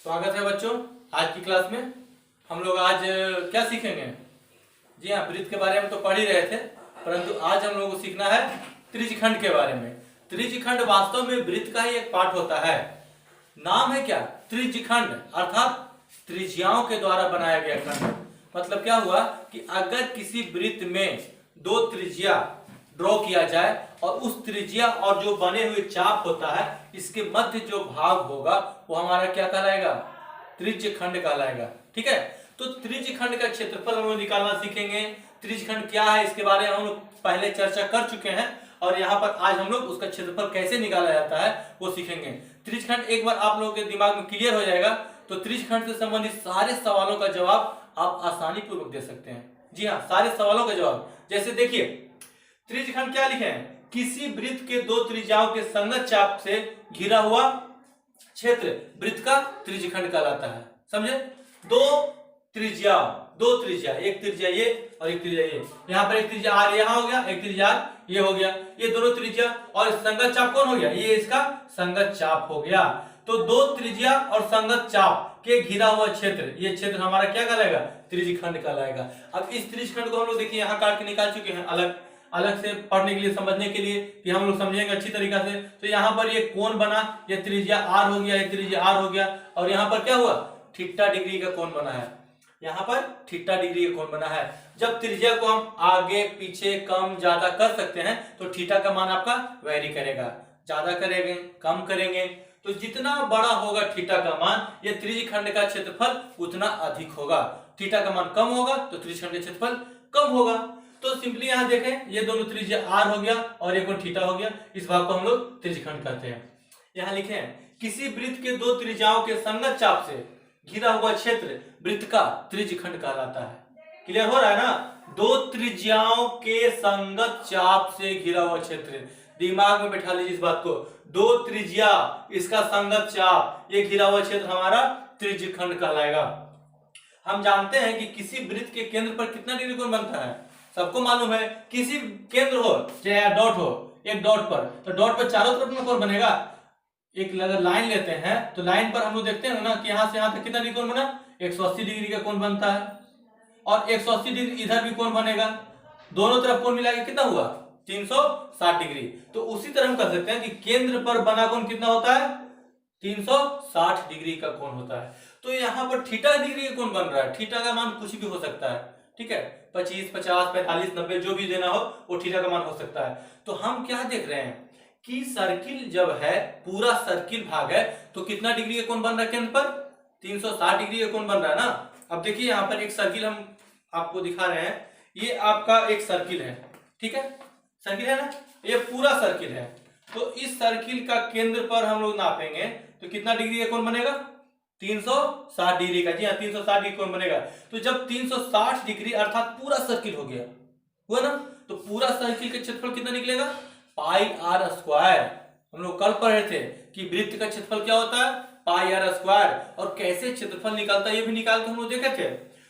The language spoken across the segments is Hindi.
स्वागत है बच्चों। आज की क्लास में हम लोग आज क्या सीखेंगे? जी हाँ, वृत्त के बारे में तो पढ़ ही रहे थे, परंतु आज हम लोगों को सीखना है त्रिज्यखंड के बारे में। त्रिज्यखंड वास्तव में वृत्त का ही एक पार्ट होता है। नाम है क्या? त्रिज्यखंड, अर्थात त्रिज्याओं के द्वारा बनाया गया खंड। मतलब क्या हुआ कि अगर किसी वृत्त में दो त्रिज्या ड्रॉ किया जाए और उस त्रिज्या और जो बने हुए चाप होता है, इसके मध्य जो भाग होगा वो हमारा क्या कहलाएगा? त्रिज्यखंड कहलाएगा। ठीक है, तो त्रिज्यखंड का क्षेत्रफल हम लोग निकालना सीखेंगे। त्रिज्यखंड क्या है इसके बारे में हम लोग पहले चर्चा कर चुके हैं और यहाँ पर आज हम लोग उसका क्षेत्रफल कैसे निकाला जाता है वो सीखेंगे। त्रिज्यखंड एक बार आप लोगों के दिमाग में क्लियर हो जाएगा तो त्रिज्यखंड से संबंधित सारे सवालों का जवाब आप आसानी पूर्वक दे सकते हैं। जी हाँ, सारे सवालों का जवाब। जैसे देखिए, त्रिज्यखंड क्या लिखे हैं? किसी वृत्त के दो त्रिज्याओं के संगत चाप से घिरा हुआ क्षेत्र वृत्त का त्रिज्यखंड कहलाता है। समझे? दो त्रिज्या, एक त्रिज्या ये और एक त्रिज्या ये। यहाँ पर एक त्रिज्या आर यहाँ हो गया, एक त्रिज्या आर ये हो गया। ये दोनों त्रिज्या और संगत चाप कौन हो गया? ये इसका संगत चाप हो गया। तो दो त्रिज्या और संगत चाप के घिरा हुआ क्षेत्र, ये क्षेत्र हमारा क्या कहलाएगा? त्रिज्यखंड कहलाएगा। अब इस त्रिज्यखंड को हम लोग देखिए यहाँ काट के निकाल चुके हैं अलग से पढ़ने के लिए, समझने के लिए कि हम लोग समझेंगे अच्छी तरीका से। तो यहाँ पर ये कोण बना, ये त्रिज्या आर हो गया, ये त्रिज्या आर हो गया और यहाँ पर क्या हुआ? थीटा डिग्री का कोण बना है। यहाँ पर थीटा डिग्री का कोण बना है। जब त्रिज्या को हम आगे पीछे कम ज्यादा कर सकते हैं तो थीटा का मान आपका वेरी करेगा, ज्यादा करेंगे कम करेंगे तो जितना बड़ा होगा थीटा का मान, ये त्रिज्यखंड का क्षेत्रफल उतना अधिक होगा। थीटा का मान कम होगा तो त्रिज्यखंड का क्षेत्रफल कम होगा। तो सिंपली यहाँ देखें, ये दोनों त्रिज्या आर हो गया और एक और थीटा हो गया। इस भाग को हम लोग त्रिज्यखंड कहते हैं। यहाँ लिखे हैं किसी वृत्त के दो त्रिज्याओं के संगत चाप से घिरा हुआ क्षेत्र वृत्त का त्रिज्यखंड कहलाता है। क्लियर हो रहा है ना? दो त्रिज्याओं के संगत चाप से घिरा हुआ क्षेत्र, दिमाग में बैठा लीजिए इस बात को। दो त्रिज्या, इसका संगत चाप, ये घिरा हुआ क्षेत्र हमारा त्रिज्यखंड कहलाएगा। हम जानते हैं कि किसी वृत्त के केंद्र पर कितना डिग्री कोण बनता है? सबको मालूम है। किसी केंद्र हो चाहे डॉट हो, एक डॉट पर, तो डॉट पर चारों तरफ में कोण बनेगा। एक अगर लाइन लेते हैं तो लाइन पर हम लोग देखते हैं ना कि यहां से यहां तक कितना डिग्री कोण बना? 180 डिग्री का कोण बनता है और 180 डिग्री इधर भी कोण बनेगा। दोनों तरफ कोण मिला के कितना हुआ? 360 डिग्री। तो उसी तरह हम कर सकते हैं कि केंद्र पर बना कोण कितना होता है? 360 डिग्री का कोण होता है। तो यहाँ पर थीटा डिग्री का कोण बन रहा है। थीटा का मान कुछ भी हो सकता है। ठीक है, 25, 50, 45, 90 जो भी देना हो वो थीटा का मान हो सकता है। तो हम क्या देख रहे हैं कि सर्किल जब है, पूरा सर्किल भाग है, तो कितना डिग्री का कोण बन रहा है केंद्र पर? 360 डिग्री का कोण बन रहा है ना। अब देखिए यहाँ पर एक सर्किल हम आपको दिखा रहे हैं। ये आपका एक सर्किल है। ठीक है, सर्किल है ना, ये पूरा सर्किल है। तो इस सर्किल का केंद्र पर हम लोग नापेंगे तो कितना डिग्री का कोण बनेगा? 360 डिग्री का। जी हाँ, 360 डिग्री कोण बनेगा। तो जब 360 डिग्री अर्थात पूरा सर्किल हो गया, हुआ ना, तो पूरा सर्किल का क्षेत्रफल कितना निकलेगा? पाई आर स्क्वायर। हम लोग कल पढ़े थे कि वृत्त का क्षेत्रफल क्या होता है? पाई आर स्क्वायर। और कैसे क्षेत्रफल निकालता है ये भी निकाल के हम लोग देखे थे।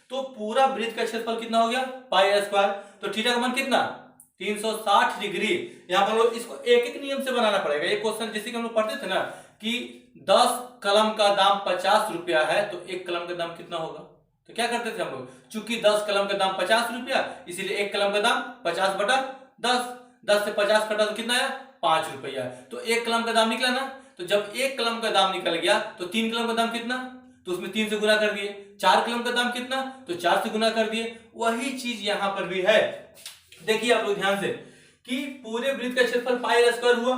तो पूरा वृत्त का क्षेत्रफल कितना हो गया? पाई आर स्क्वायर। तो थीटा का मान कितना? 360 डिग्री। यहाँ पर लोग इसको एक एक नियम से बनाना पड़ेगा। ये क्वेश्चन जैसे कि हम लोग पढ़ते थे ना कि 10 कलम का दाम 50 रुपया है तो एक कलम का दाम कितना होगा? तो क्या करते थे हम लोग? चूंकि 10 कलम का दाम 50 रुपया, इसीलिए एक कलम का दाम 50/10। 10 से 50 कटा तो कितना आया? 5 रुपया। तो एक कलम का दाम निकला ना। तो जब एक कलम का दाम निकल गया तो 3 कलम का दाम कितना? तो उसमें 3 से गुना कर दिए। 4 कलम का दाम कितना? तो 4 से गुना कर दिए। वही चीज यहां पर भी है। देखिए आप लोग ध्यान से कि पूरे वृत्त का क्षेत्रफल पाई आर स्क्वायर हुआ।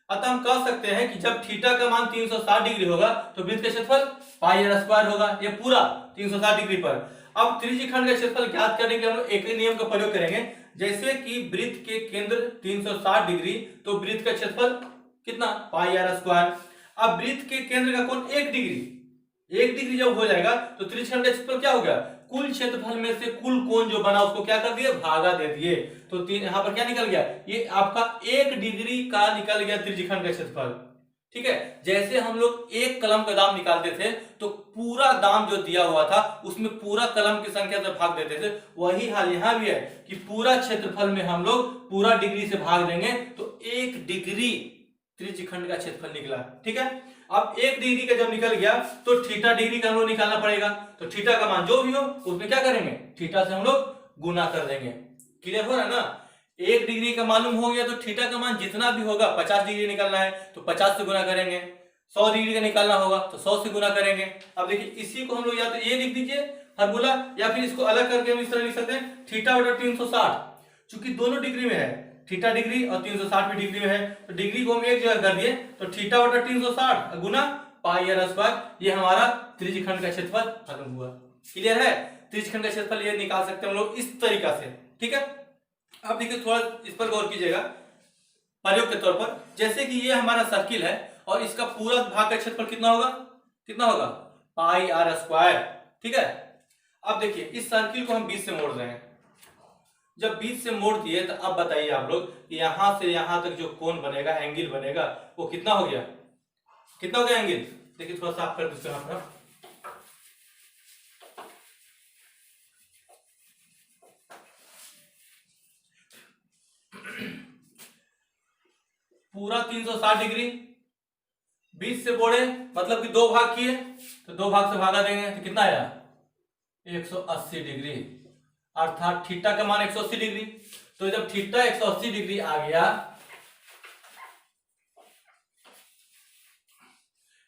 अतः हम कह सकते हैं कि जब थीटा का मान 360 डिग्री होगा तो वृत्त का क्षेत्रफल पाई आर स्क्वायर होगा। ये पूरा 360 डिग्री पर। अब त्रिज्यखंड का क्षेत्रफल ज्ञात करने के लिए हम लोग एक ही नियम का प्रयोग करेंगे। जैसे कि वृत्त के केंद्र 360 डिग्री, तो वृत्त का क्षेत्रफल कितना? पाई आर स्क्वायर। अब वृत्त के केंद्र का कोण 1 डिग्री जब हो जाएगा तो त्रिज्यखंड का क्षेत्रफल क्या हो गया? कुल क्षेत्रफल में से कुल कोण जो बना उसको क्या कर दिए? भागा दे दिए। तो यहाँ पर क्या निकल गया? ये आपका 1 डिग्री का निकल गया त्रिज्यखंड का क्षेत्रफल। ठीक है, जैसे हम लोग एक कलम का दाम निकालते थे तो पूरा दाम जो दिया हुआ था उसमें पूरा कलम की संख्या से भाग देते थे, वही हाल यहाँ भी है कि पूरा क्षेत्रफल में हम लोग पूरा डिग्री से भाग देंगे तो 1 डिग्री त्रिज्यखंड का क्षेत्रफल निकला। ठीक है, अब 1 डिग्री का जब निकल गया तो थीटा डिग्री का हम लोग निकालना पड़ेगा। तो थीटा का मान जो भी हो उसमें क्या करेंगे, थीटा से हम लोग गुना कर देंगे। क्लियर हो रहा है ना। 1 डिग्री का मालूम हो गया तो थीटा का मान जितना भी होगा, 50 डिग्री निकालना है तो 50 से गुना करेंगे, 100 डिग्री का निकालना होगा तो 100 से गुना करेंगे। अब देखिए इसी को हम लोग या तो ये लिख दीजिए फार्मूला, या फिर इसको अलग करके हम इस तरह लिख सकते हैं थीटा बटा 360। चूंकि दोनों डिग्री में है, थीटा डिग्री और 360 भी डिग्री में है, तो डिग्री को हम एक जगह कर दिए तो थीटा बटा 360 गुना पाई आर स्क्वायर, ये हमारा त्रिज्यखंड का क्षेत्रफल मालूम हुआ। क्लियर है। त्रिज्यखंड का क्षेत्रफल ये निकाल सकते हैं हम लोग इस तरीका से। ठीक है। अब देखिए थोड़ा इस पर गौर कीजिएगा प्रयोग के तौर पर। जैसे कि ये हमारा सर्किल है और इसका पूरा भाग का क्षेत्रफल कितना होगा, कितना होगा, पाई आर स्क्वायर। ठीक है। अब देखिए इस सर्किल को हम बीच से मोड़ रहे हैं। जब बीच से मोड़ दिए तो अब बताइए आप लोग यहां से यहां तक जो कोण बनेगा, एंगल बनेगा, वो कितना हो गया, कितना हो गया एंगल। देखिए थोड़ा साफ कर दो यहाँ पर। पूरा 360 डिग्री 20 से मोड़े, मतलब कि 2 भाग किए तो 2 भाग से भागा देंगे तो कितना आया, 180 डिग्री, अर्थात थीटा का मान 180 डिग्री। तो जब थीटा 180 डिग्री आ गया,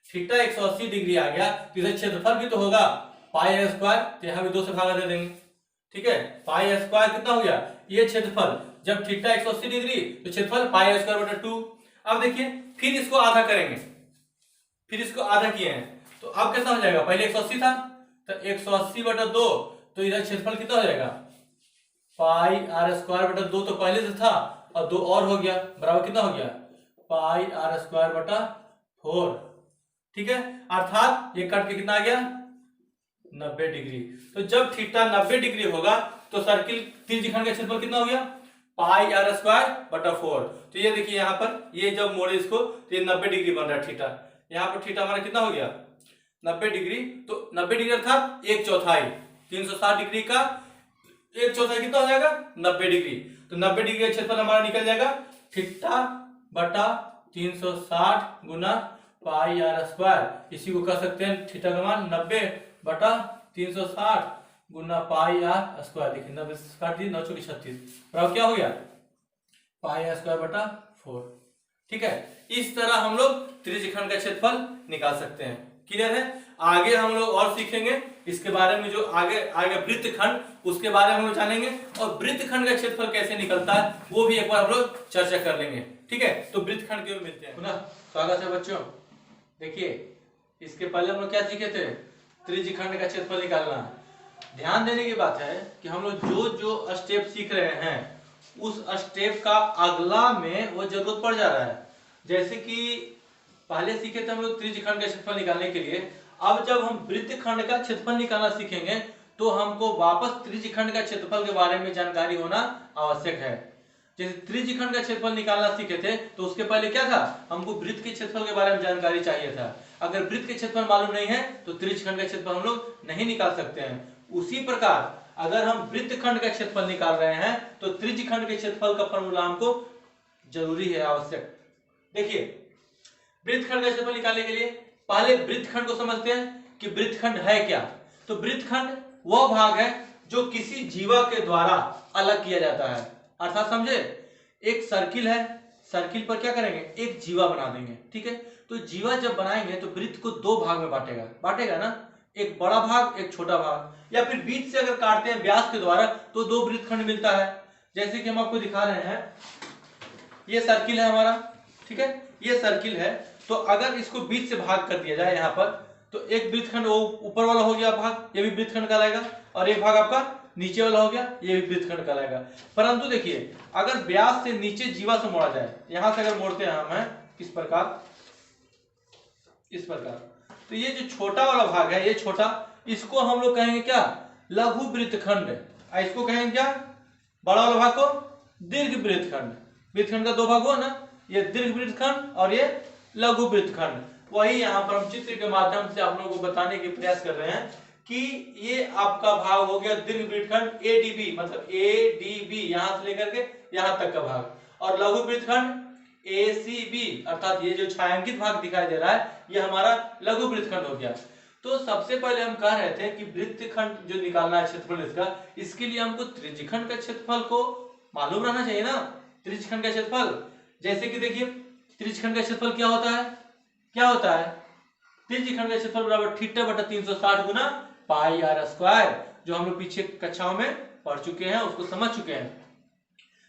थीटा 180 डिग्री आ गया तो इधर क्षेत्रफल भी तो होगा पाई आर स्क्वायर, तो यहां भी 2 से भागा दे देंगे। ठीक है। पाई आर स्क्वायर कितना हो गया, ये क्षेत्रफल, जब थीटा 180 डिग्री तो क्षेत्रफल पाई आर स्क्वायर बटा 2। अब देखिए फिर इसको आधा करेंगे, फिर इसको आधा किए हैं तो अब कैसा हो जाएगा, पहले 180 था तो 180 बटा 2, तो इधर क्षेत्रफल कितना हो जाएगा, पाई आर स्क्वायर बटा 2 तो पहले से था और 2 और हो गया, बराबर कितना हो गया, पाई आर स्क्वायर बटा 4। ठीक है। अर्थात ये कट के कितना आ गया, 90 डिग्री। तो जब थीटा 90 डिग्री होगा तो सर्किल त्रिज्यखंड का क्षेत्रफल कितना हो गया, पाई आर स्क्वायर बटा 4। तो ये देखिए यहाँ पर ये जब मोड़े इसको तो ये 90 डिग्री बन रहा है थीटा। यहाँ पर थीटा हमारा कितना हो गया, 90 डिग्री। तो 90 डिग्री अर्थात 1/4, 360 डिग्री का 1/4 कितना हो जाएगा, 90 डिग्री। तो 90 डिग्री का क्षेत्रफल हमारा निकल जाएगा थीटा बटा 360 गुना पाई आर स्क्वायर। इसी को कह सकते हैं थीटा का मान 90 बटा 360 गुना पाई आर स्क्वायर। देखिए 90 काट दी, 9 चौके 36, बराबर क्या हो गया, पाई आर स्क्वायर बटा 4। ठीक है। इस तरह हम लोग त्रिज्यखंड का क्षेत्रफल निकाल सकते हैं। क्लियर है। आगे हम लोग और सीखेंगे इसके बारे में, जो आगे आगे वृत्तखंड, उसके बारे में हम लोग जानेंगे, और वृत्तखंड का क्षेत्रफल कैसे निकलता है वो भी एक बार हम लोग चर्चा कर लेंगे। ठीक है। तो वृत्तखंड के मिलते हैं। पुनः स्वागत है बच्चों। देखिए इसके पहले हम लोग क्या सीखे थे, त्रिज्यखंड का क्षेत्रफल निकालना। ध्यान देने की बात है कि हम लोग जो जो स्टेप सीख रहे हैं उस स्टेप का अगला में वो जरूरत पड़ जा रहा है। जैसे कि पहले सीखे थे हम लोग त्रिज्यखंड का क्षेत्रफल निकालने के लिए, अब जब हम वृत्तखंड का क्षेत्रफल निकालना सीखेंगे तो हमको वापस त्रिज्यखंड का क्षेत्रफल के बारे में जानकारी होना आवश्यक है। जैसे त्रिज्यखंड का क्षेत्रफल निकालना सीखे थे तो उसके पहले क्या था, हमको वृत्त के क्षेत्रफल के बारे में जानकारी चाहिए था। अगर वृत्त के क्षेत्रफल मालूम नहीं है तो त्रिज्यखंड का क्षेत्रफल हम लोग नहीं निकाल सकते हैं। उसी प्रकार अगर हम वृत्तखंड का क्षेत्रफल निकाल रहे हैं तो त्रिज्यखंड के क्षेत्रफल का फॉर्मूला हमको जरूरी है, आवश्यक। देखिए वृत्तखंड का क्षेत्रफल निकालने के लिए पहले वृत्तखंड को समझते हैं कि वृत्तखंड है क्या। तो वृत्तखंड वह भाग है जो किसी जीवा के द्वारा अलग किया जाता है। अर्थात समझे, एक सर्किल है, सर्किल पर क्या करेंगे, एक जीवा बना देंगे। ठीक है। तो जीवा जब बनाएंगे तो वृत्त को 2 भाग में बांटेगा ना, एक बड़ा भाग एक छोटा भाग, या फिर बीच से अगर काटते हैं व्यास के द्वारा तो 2 वृत्तखंड मिलता है। जैसे कि हम आपको दिखा रहे हैं, ये सर्किल है हमारा। ठीक है। ये सर्किल है, तो अगर इसको बीच से भाग कर दिया जाए यहाँ पर तो एक वृत्तखंड वो ऊपर वाला हो गया भाग, ये भी वृत्तखंड कहलाएगा, और एक भाग आपका नीचे वाला हो गया, ये भी वृत्तखंड कहलाएगा। परंतु देखिए अगर व्यास से नीचे जीवा से मोड़ा जाए, यहां से अगर मोड़ते हैं हम इस प्रकार, तो ये जो छोटा वाला भाग है, ये छोटा, इसको हम लोग कहेंगे क्या, लघु वृत्तखंड। इसको कहेंगे क्या, बड़ा वाला भाग को दीर्घ वृत्तखंड। वृत्तखंड का 2 भाग हो ना, ये दीर्घ वृत्तखंड और ये लघु वृत्तखंड। वही यहाँ पर हम चित्र के माध्यम से आप लोगों को बताने के प्रयास कर रहे हैं कि ये आपका भाग हो गया दीर्घ वृत्तखंड एडीबी, मतलब एडीबी, यहां से लेकर के यहां तक का भाग, और लघु वृत्तखंड ACB अर्थात ये जो छायांकित भाग दिखाई दे रहा है ये हमारा लघु वृत्तखंड हो गया। तो सबसे पहले हम कह रहे थे कि वृत्तखंड जो निकालना है क्षेत्रफल इसका, इसके लिए हमको त्रिज्यखंड का क्षेत्रफल को मालूम रहना चाहिए ना। त्रिज्यखंड का क्षेत्रफल, जैसे कि देखिए त्रिज्यखंड का क्षेत्रफल क्या होता है, क्या होता है, त्रिज्यखंड का क्षेत्रफल बराबर थीटा बटा 360 गुना पाई आर स्क्वायर, जो हम लोग पीछे कक्षाओं में पढ़ चुके हैं, उसको समझ चुके हैं।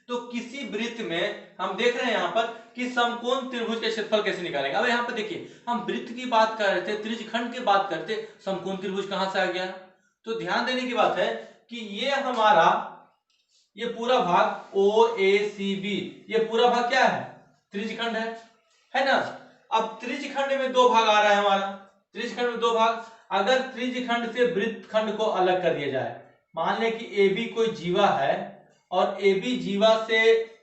तो किसी वृत्त में हम देख रहे हैं यहाँ पर कि समकोण त्रिभुज का क्षेत्रफल कैसे निकालेंगे। अब यहाँ पर देखिए हम वृत्त की बात कर रहे थे, त्रिज्यखंड की बात करते, समकोण त्रिभुज कहां से आ गया। तो ध्यान देने की बात है कि ये हमारा ये पूरा भाग OACB, ये पूरा भाग क्या है, त्रिज्यखंड है ना। अब त्रिज्यखंड में दो भाग आ रहा है हमारा, त्रिज्यखंड में दो भाग, अगर त्रिज्यखंड से वृत्तखंड को अलग कर दिया जाए, मान ले कि AB कोई जीवा है और AB जीवा से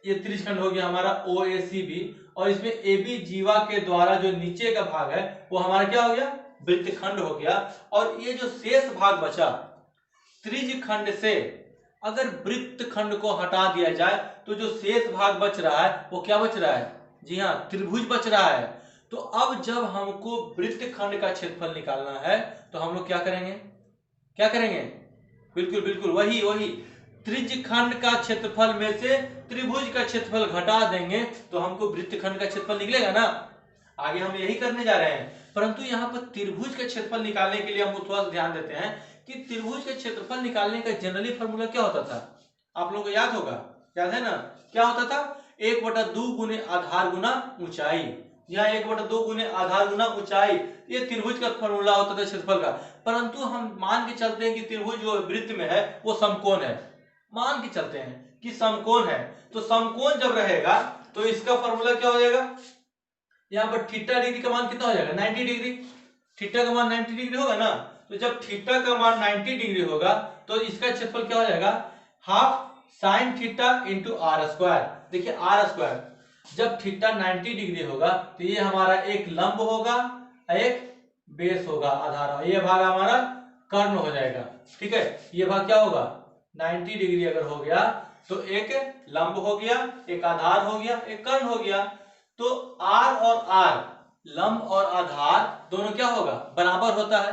ये त्रिज्यखंड हो गया हमारा OACB, और इसमें AB जीवा के द्वारा जो नीचे का भाग है वो हमारा क्या हो गया, वृत्तखंड हो गया। और ये जो शेष भाग बचा त्रिज्यखंड से अगर वृत्तखंड को हटा दिया जाए तो जो शेष भाग बच रहा है वो क्या बच रहा है, जी हाँ, त्रिभुज बच रहा है। तो अब जब हमको वृत्तखंड का क्षेत्रफल निकालना है तो हम लोग क्या करेंगे, क्या करेंगे, बिल्कुल बिल्कुल वही त्रिज्यखंड का क्षेत्रफल में से त्रिभुज का क्षेत्रफल घटा देंगे तो हमको वृत्तखंड का क्षेत्रफल निकलेगा ना। आगे हम यही करने जा रहे हैं, परंतु यहाँ पर त्रिभुज का क्षेत्रफल निकालने के लिए हम थोड़ा सा ध्यान देते हैं कि त्रिभुज का क्षेत्रफल निकालने का जनरली फॉर्मूला क्या होता था, आप लोगों को याद होगा, याद है ना, क्या होता था, 1/2 गुने आधार गुना ऊंचाई। यहाँ 1/2 गुने आधार गुना ऊंचाई, ये त्रिभुज का फॉर्मूला होता था क्षेत्रफल का। परंतु हम मान के चलते हैं कि त्रिभुज जो वृत्त में है वो समकोण है, मान के चलते हैं कि समकोण है, तो समकोण जब रहेगा तो इसका फॉर्मूला क्या हो जाएगा, यहाँ पर थीटा डिग्री का मान कितना हो जाएगा, 90 डिग्री, थीटा का मान 90 डिग्री होगा ना। तो जब थीटा का मान 90 डिग्री होगा तो इसका क्षेत्रफल क्या हो जाएगा, half sine theta into r square. देखिए आर स्क्वायर, जब थीटा 90 डिग्री होगा तो ये हमारा एक लंब होगा, एक बेस होगा, आधार, ये भाग हमारा कर्ण हो जाएगा, ठीक है। ये भाग क्या होगा, 90 डिग्री अगर हो गया तो एक लंब हो गया, एक आधार हो गया, एक कर्ण हो गया। तो आर और आर, लंब और आधार दोनों क्या होगा, बराबर होता है।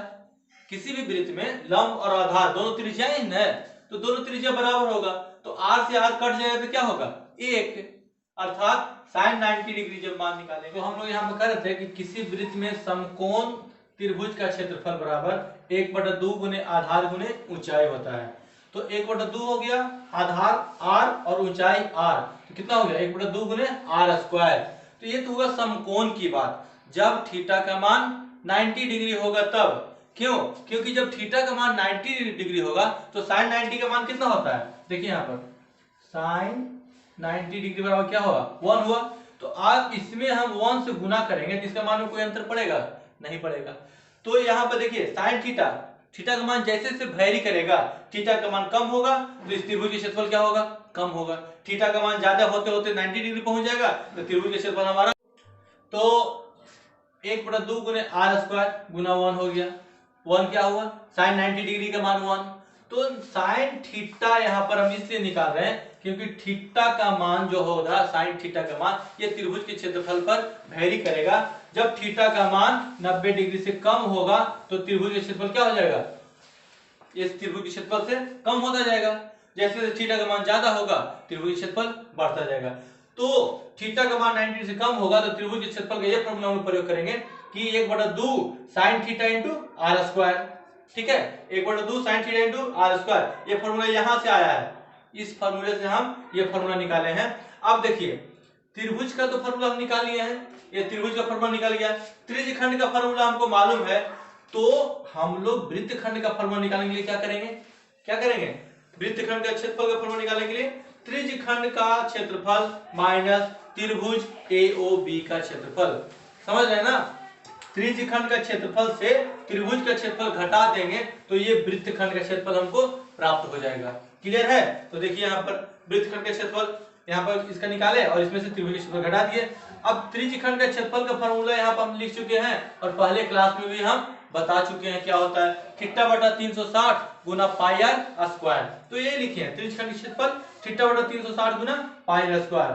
किसी भी वृत्त में लंब और आधार दोनों त्रिज्याएं हैं, तो दोनों त्रिज्या बराबर होगा, तो आर से आर कट जाएगा तो क्या होगा, एक, अर्थात साइन 90 डिग्री जब मान निकालेंगे। तो हम लोग यहाँ पर कह रहे थे कि किसी वृत्त में समकोण त्रिभुज का क्षेत्रफल बराबर 1/2 गुने आधार गुने ऊंचाई होता है। तो 1/2 हो गया, आधार आर और ऊंचाई आर, तो कितना हो गया, 1/2 गुने आर स्क्वायर। तो ये तो हुआ समकोण की बात, जब थीटा का मान 90 डिग्री होगा तब। क्यों, क्योंकि जब थीटा का मान 90 डिग्री होगा तो साइन 90 का मान कितना होता है, देखिए यहाँ पर साइन 90 डिग्री बराबर क्या होगा, 1 हुआ। तो आप इसमें हम 1 से गुना करेंगे तो इसका मान में कोई अंतर पड़ेगा, नहीं पड़ेगा। तो यहाँ पर देखिए साइन थीटा, थीटा का मान जैसे जैसे वैरी करेगा, थीटा का मान कम होगा तो इस त्रिभुज का क्षेत्रफल क्या होगा, कम होगा। थीटा का मान ज्यादा होते होते 90 डिग्री पहुंच जाएगा तो त्रिभुज का क्षेत्रफल हमारा, तो 1/2 गुने आर स्क्वायर गुना 1 हो गया, 1 क्या हुआ, साइन 90 डिग्री का मान 1। तो साइन थीटा यहाँ पर हम इसलिए निकाल रहे हैं क्योंकि थीटा का मान जो होगा, साइन थीटा का मान, ये त्रिभुज के क्षेत्रफल पर वैरी करेगा। जब थीटा का मान 90 डिग्री से कम होगा तो त्रिभुज का क्षेत्रफल क्या हो जाएगा, इस त्रिभुज के क्षेत्रफल से कम होता जाएगा। जैसे जैसे थीटा का मान ज्यादा होगा त्रिभुज क्षेत्रफल बढ़ता जाएगा। तो थीटा का मान 90 से कम होगा तो त्रिभुज के क्षेत्रफल का ये फॉर्मूला हम प्रयोग करेंगे कि 1/2 sin theta into r square, ठीक है, 1/2 sin theta into r square. ये फॉर्मूला यहां से आया है, इस फॉर्मूले से हम ये फॉर्मूला निकाले हैं। अब देखिए त्रिभुज का तो फॉर्मूला हम निकाल लिए हैं, ये त्रिभुज का फॉर्मूला निकाल गया, त्रिज्यखंड का फॉर्मूला हमको मालूम है, तो हम लोग वृत्तखंड का फॉर्मूला निकालने के लिए क्या करेंगे, क्या करेंगे, वृत्तखंड का क्षेत्रफल का फॉर्मूला निकालने के लिए त्रिज्यखंड का क्षेत्रफल माइनस त्रिभुज AOB का क्षेत्रफल, समझ रहे हैं ना। त्रिज्यखंड का क्षेत्रफल से त्रिभुज का क्षेत्रफल घटा देंगे तो ये वृत्तखंड का क्षेत्रफल हमको प्राप्त हो जाएगा। क्लियर है। तो देखिए यहाँ पर वृत्तखंड का क्षेत्रफल यहाँ पर इसका निकाले और इसमें से त्रिभुज का क्षेत्रफल घटा दिए। अब त्रिज्यखंड का क्षेत्रफल का फॉर्मूला यहाँ पर हम लिख चुके हैं और पहले क्लास में भी हम बता चुके हैं क्या होता है, थीटा बटा 360 गुना पाई आर स्क्वायर। तो ये लिखे हैं त्रिज्यखंड क्षेत्रफल थीटा बटा 360 गुना पाई आर स्क्वायर।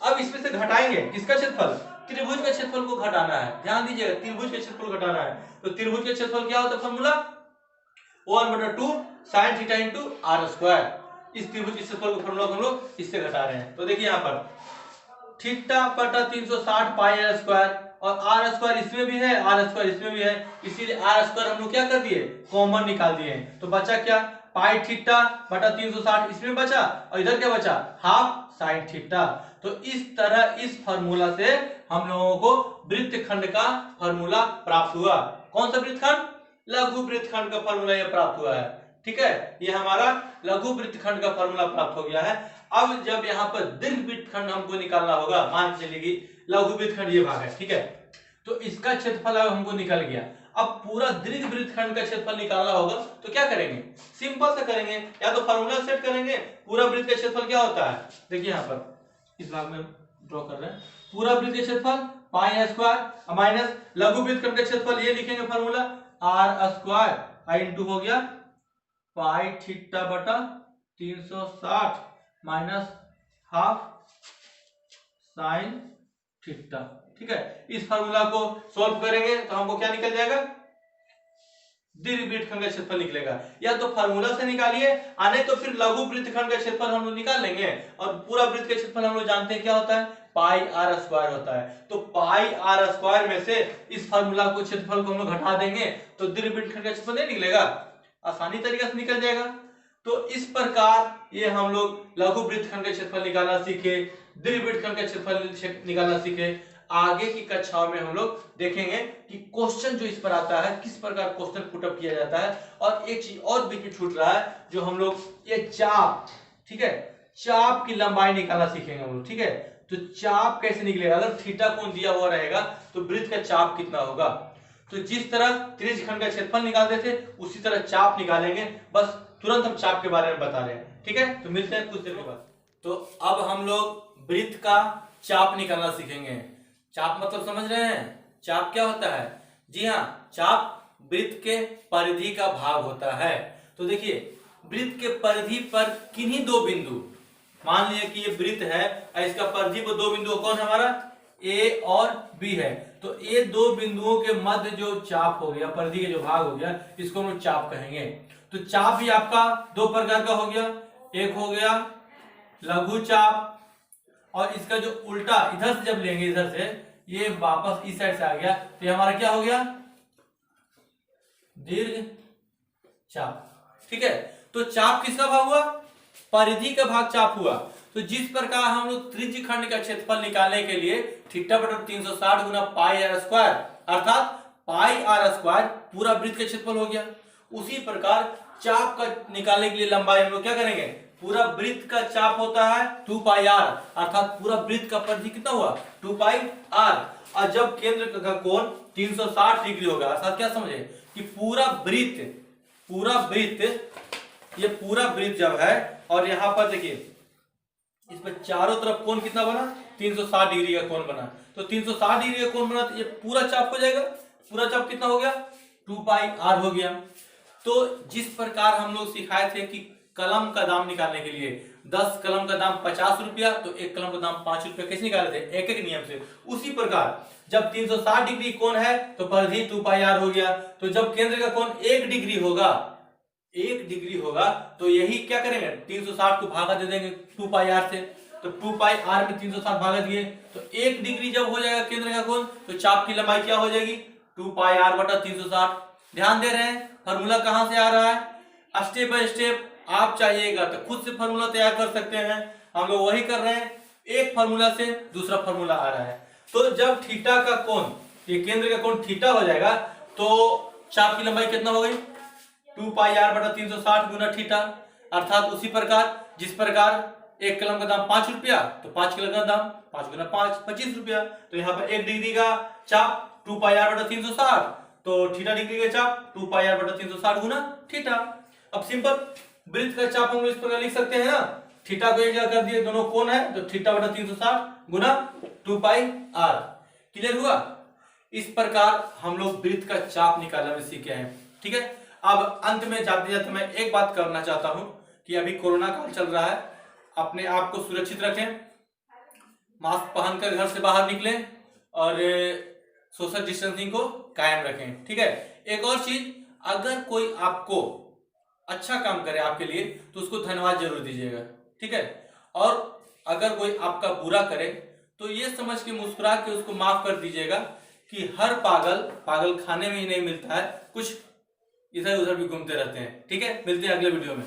अब इसमें से घटाएंगे किसका क्षेत्रफल, त्रिभुज का क्षेत्रफल को घटाना है। ध्यान दीजिएगा, त्रिभुज का क्षेत्रफल घटाना है। तो त्रिभुज का क्षेत्रफल क्या होता है, formula 1/2 sin theta into r square. इस त्रिभुज के क्षेत्रफल को फॉर्मूला हम लोग इससे घटा रहे हैं। तो देखिए यहाँ पर थीटा बटा 360 पाई आर स्क्वायर, और आर स्क्वायर इसमें भी है, आर स्क्वायर इसमें भी है, इसीलिए आर स्क्वायर हम लोग क्या कर दिए, कॉमन निकाल दिए। तो बचा क्या, पाई थीटा बटा 360 इसमें बचा, और इधर क्या बचा, हाफ साइन थीटा। तो इस तरह इस फार्मूला से हम लोगों को वृत्तखंड का फार्मूला प्राप्त हुआ। कौन सा वृत्तखंड, लघु वृत्तखंड का फार्मूला यह प्राप्त हुआ है। ठीक है, ये हमारा लघु वृत्तखंड का फार्मूला प्राप्त हो गया है। अब जब यहाँ पर दीर्घ वृत्तखंड हमको निकालना होगा, मान के चलिए कि लघु वृत्तखंड ये भाग है, ठीक है, तो इसका क्षेत्रफल अब हमको निकल गया। अब पूरा दीर्घ वृत्तखंड का क्षेत्रफल निकालना होगा, तो क्या करेंगे, सिंपल सा करेंगे, या तो फार्मूला सेट करेंगे। पूरा वृत्त का क्षेत्रफल क्या होता है, देखिए यहाँ पर इस भाग में ड्रॉ कर रहे हैं, पूरा वृत्त का क्षेत्रफल पाई स्क्वायर माइनस लघु वृत्तखंड का क्षेत्रफल, ये लिखेंगे फार्मूला आर स्क्वायर आई इंटू हो गया पाई थीटा बटा 360 माइनस हाफ साइन थीटा। ठीक है, इस फार्मूला को सॉल्व करेंगे तो हमको क्या निकल जाएगा, दीर्घ वृत्तखंड का क्षेत्रफल निकलेगा। या तो फार्मूला से निकालिए, आने तो फिर लघु वृत्तखंड का क्षेत्रफल हम लोग निकाल लेंगे। और पूरा वृत्त का क्षेत्रफल हम लोग जानते हैं क्या होता है, पाई आर स्क्वायर होता है। तो पाई आर स्क्वायर में से इस फार्मूला को क्षेत्रफल को हम लोग घटा देंगे, तो दीर्घ वृत्तखंड का क्षेत्रफल नहीं निकलेगा, आसानी तरीके से निकल जाएगा। तो इस प्रकार ये हम लोग लघु वृत्तखंड का क्षेत्रफल निकालना सीखे, दीर्घ वृत्तखंड का क्षेत्रफल निकालना सीखे। आगे की कक्षाओं में हम लोग देखेंगे कि क्वेश्चन जो इस पर आता है किस प्रकार क्वेश्चन पुटअप किया जाता है। और एक चीज और बीच में छूट रहा है, जो हम लोग ये चाप, ठीक है, चाप की लंबाई निकालना सीखेंगे हम लोग। ठीक है, तो चाप कैसे निकलेगा, अगर थीटा कोण दिया हुआ रहेगा तो वृत्त का चाप कितना होगा। तो जिस तरह त्रिज्यखंड का क्षेत्रफल निकालते थे उसी तरह चाप निकालेंगे, बस तुरंत हम चाप के बारे में बता रहे हैं। ठीक है, तो मिलते हैं कुछ देर के बाद। तो अब हम लोग वृत्त का चाप निकालना सीखेंगे। चाप मतलब समझ रहे हैं, चाप क्या होता है, जी हाँ, चाप वृत्त के परिधि का भाग होता है। तो देखिए वृत्त के परिधि पर किन्हीं दो बिंदु, मान लिया कि ये वृत्त है और इसका परिधि पर दो बिंदु कौन हमारा, ए और बी है। तो ये दो बिंदुओं के मध्य जो चाप हो गया, परिधि का जो भाग हो गया, इसको हम चाप कहेंगे। तो चाप भी आपका दो प्रकार का हो गया, एक हो गया लघु चाप, और इसका जो उल्टा इधर से जब लेंगे, इधर से ये वापस इस साइड से आ गया, तो ये हमारा क्या हो गया, दीर्घ चाप। ठीक है, तो चाप किसका भाग हुआ, परिधि का भाग चाप हुआ। तो जिस प्रकार हम लोग त्रिज्यखंड का क्षेत्रफल निकालने के लिए थीटा बटा 360 गुना पाई आर स्क्वायर, अर्थात पाई आर स्क्वायर पूरा वृत्त का क्षेत्रफल हो गया, उसी प्रकार चाप का निकालने के लिए लंबाई हम लोग क्या करेंगे, पूरा वृत्त का चाप होता है 2 पाई आर, अर्थात पूरा वृत्त का परिधि कितना हुआ 2 पाई आर। और जब केंद्र का कोण 360 डिग्री होगा, अर्थात क्या समझे कि पूरा वृत्त जब है, और यहाँ पर देखिए इस पर चारों तरफ कोण कितना बना, 360 डिग्री का कोण बना। तो 360 डिग्री का कोण बना तो ये पूरा चाप हो जाएगा, पूरा चाप कितना हो गया 2 पाई आर हो गया। तो जिस प्रकार हम लोग सिखाए थे कि कलम का दाम निकालने के लिए 10 कलम का दाम 50 रुपया, तो एक कलम का दाम 5 रुपया, कैसे निकाले थे, एक एक नियम से। उसी प्रकार जब 360 डिग्री कोण है तो परिधि 2 पाई आर हो गया। तो जब केंद्र का कोण 1 डिग्री होगा, तो यही क्या करेंगे, 360 को भागा दे देंगे 2 पाई आर से। तो 2 पाई आर में 360 भागा दिए, तो 1 डिग्री जब हो जाएगा केंद्र का कोण, तो चाप की लंबाई क्या हो जाएगी 2 पाई आर बटा 360। ध्यान दे रहे हैं फॉर्मूला कहां से आ रहा है, स्टेप बाय स्टेप आप चाहिएगा तो खुद से फॉर्मूला तैयार कर सकते हैं, हम लोग वही कर रहे हैं, एक फॉर्मूला से दूसरा फॉर्मूला आ रहा है। तो जब थीटा का कोण, ये केंद्र का कोण थीटा हो जाएगा, तो चाप की लंबाई कितना हो गई 2 पाई आर बटा 360 गुना थीटा। अर्थात उसी प्रकार जिस प्रकार एक कलम का दाम 5 रुपया, तो 5 कलम का दाम 5 गुना 5 25 रुपया। तो यहाँ पर 1 डिग्री का चाप 2 पाई आर बटा 360, तो थीटा डिग्री का चाप 2 पाई आर बटा 360 गुना थीटा। अब सिंपल वृत्त का चाप हम लोग इस प्रकार लिख सकते हैं ना, थीटा को एक जगह कर दिए, दोनों कोण है, तो थीटा बटा 360 गुना 2 पाई आर। क्लियर हुआ। इस प्रकार हम लोग वृत्त का चाप निकालने में सीखे हैं। ठीक है, अब अंत में जाते जाते मैं एक बात करना चाहता हूं कि अभी कोरोना काल चल रहा है, अपने आप को सुरक्षित रखें, मास्क पहनकर घर से बाहर निकलें और सोशल डिस्टेंसिंग को कायम रखें। ठीक है। एक और चीज, अगर कोई आपको अच्छा काम करे आपके लिए तो उसको धन्यवाद जरूर दीजिएगा। ठीक है। और अगर कोई आपका बुरा करे तो ये समझ के मुस्कुरा के उसको माफ कर दीजिएगा कि हर पागल खाने में ही नहीं मिलता है, कुछ इधर उधर भी घूमते रहते हैं। ठीक है। मिलते हैं अगले वीडियो में।